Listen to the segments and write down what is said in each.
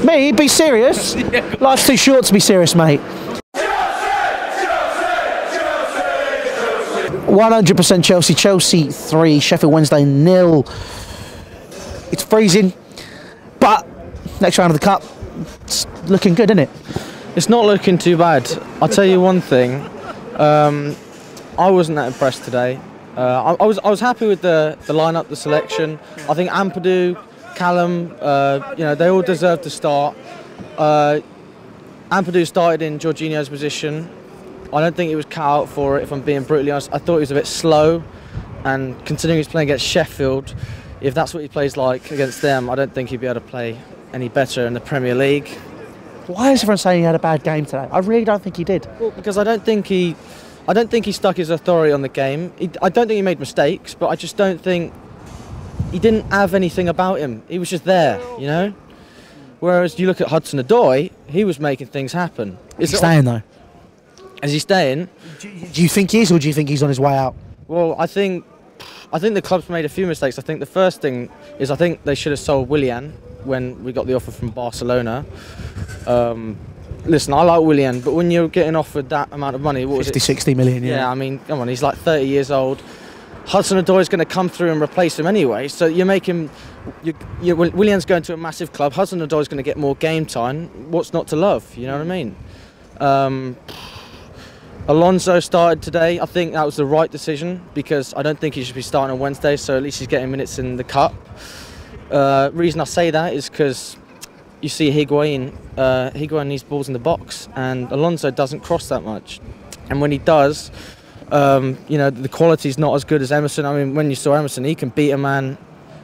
Me? Be serious? Life's too short to be serious, mate. 100% Chelsea. Chelsea 3, Sheffield Wednesday 0. It's freezing, but next round of the cup, it's looking good, isn't it? It's not looking too bad. I'll tell you one thing. I wasn't that impressed today. I was happy with the lineup, the selection. I think Ampadu, Callum, they all deserve to start. Ampadu started in Jorginho'S position. I don't think he was cut out for it, if I'm being brutally honest. I thought he was a bit slow, and considering he's playing against Sheffield, if that's what he plays like against them, I don't think he'd be able to play any better in the Premier League. Why is everyone saying he had a bad game today? I really don't think he did. Well, because I don't think he stuck his authority on the game. I don't think he made mistakes, but I just don't think he didn't have anything about him. He was just there, you know. Whereas you look at Hudson-Odoi, he was making things happen. Is he staying though? Is he staying? Do you think he is, or do you think he's on his way out? Well, I think the club's made a few mistakes. I think the first thing is I think they should have sold Willian when we got the offer from Barcelona. Listen, I like Willian, but when you're getting offered that amount of money, what was it? 60 million, yeah. Yeah, I mean, come on, he's like 30 years old. Hudson-Odoi is going to come through and replace him anyway, so you make him... Willian's going to a massive club, Hudson-Odoi is going to get more game time. What's not to love, you know what I mean? Alonso started today. I think that was the right decision because I don't think he should be starting on Wednesday, so at least he's getting minutes in the cup. Reason I say that is because you see Higuain needs balls in the box, and Alonso doesn't cross that much. And when he does, the quality's not as good as Emerson. I mean, when you saw Emerson, he can beat a man.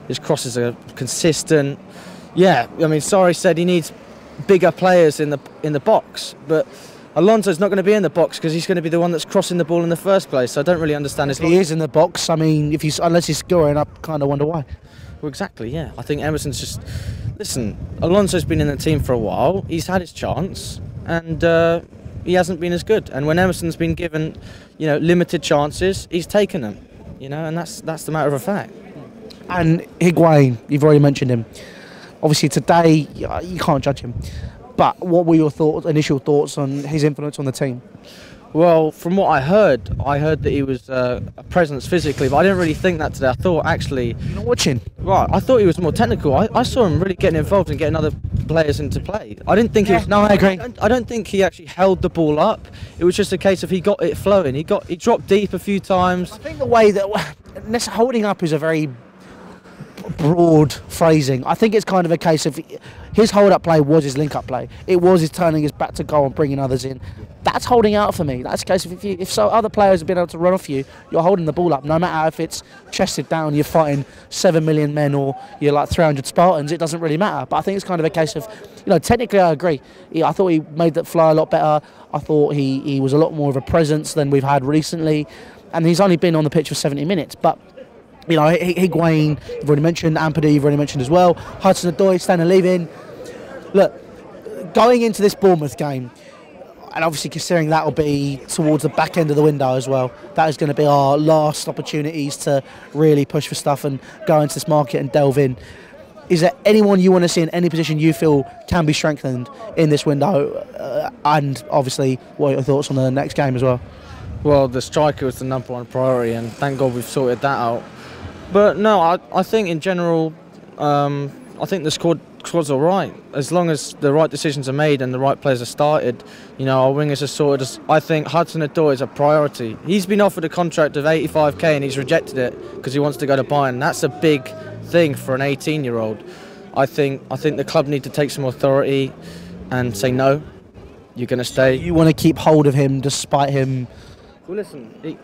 His crosses are consistent. Yeah, I mean, Sarri said he needs bigger players in the box, but Alonso's not going to be in the box because he's going to be the one that's crossing the ball in the first place. So I don't really understand his... He is in the box. I mean, unless he's scoring, I kind of wonder why. Well, exactly, yeah. I think Emerson's just... Listen, Alonso's been in the team for a while. He's had his chance, and he hasn't been as good. And when Emerson's been given, limited chances, he's taken them. And that's the matter of a fact. And Higuain, you've already mentioned him. Obviously, today you can't judge him. But what were your initial thoughts on his influence on the team? Well, from what I heard that he was a presence physically, but I didn't really think that today. I thought actually... You're not watching? Right, I thought he was more technical. I saw him really getting involved and getting other players into play. I didn't think he was... No, I agree. I don't think he actually held the ball up. It was just a case of he got it flowing. He dropped deep a few times. I think the way that... holding up is a very broad phrasing. I think it's kind of a case of his hold-up play was his link-up play. It was his turning his back to goal and bringing others in. That's holding out for me. That's a case of if other players have been able to run off you, you're holding the ball up. No matter if it's chested down, you're fighting 7 million men or you're like 300 Spartans, it doesn't really matter. But I think it's kind of a case of, technically I agree. I thought he made that fly a lot better. I thought he was a lot more of a presence than we've had recently. And he's only been on the pitch for 70 minutes. But Higuain, you've already mentioned, Ampadu, you've already mentioned as well. Hudson-Odoi, Stan and leaving. Look, going into this Bournemouth game, and obviously considering that will be towards the back end of the window as well, that is going to be our last opportunities to really push for stuff and go into this market and delve in. Is there anyone you want to see in any position you feel can be strengthened in this window? And obviously, what are your thoughts on the next game as well? Well, the striker was the #1 priority, and thank God we've sorted that out. But no, I think in general, I think the squad's all right. As long as the right decisions are made and the right players are started, our wingers are sorted. I think Hudson-Odoi is a priority. He's been offered a contract of 85k and he's rejected it because he wants to go to Bayern. That's a big thing for an 18-year-old. I think the club need to take some authority and say no, you're going to stay. You want to keep hold of him despite him... Well, listen,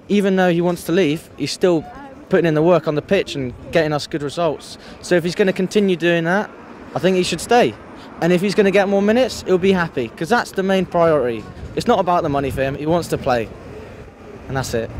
even though he wants to leave, he's still putting in the work on the pitch and getting us good results. So if he's going to continue doing that, I think he should stay. And if he's going to get more minutes, he'll be happy, because that's the main priority. It's not about the money for him, he wants to play. And that's it.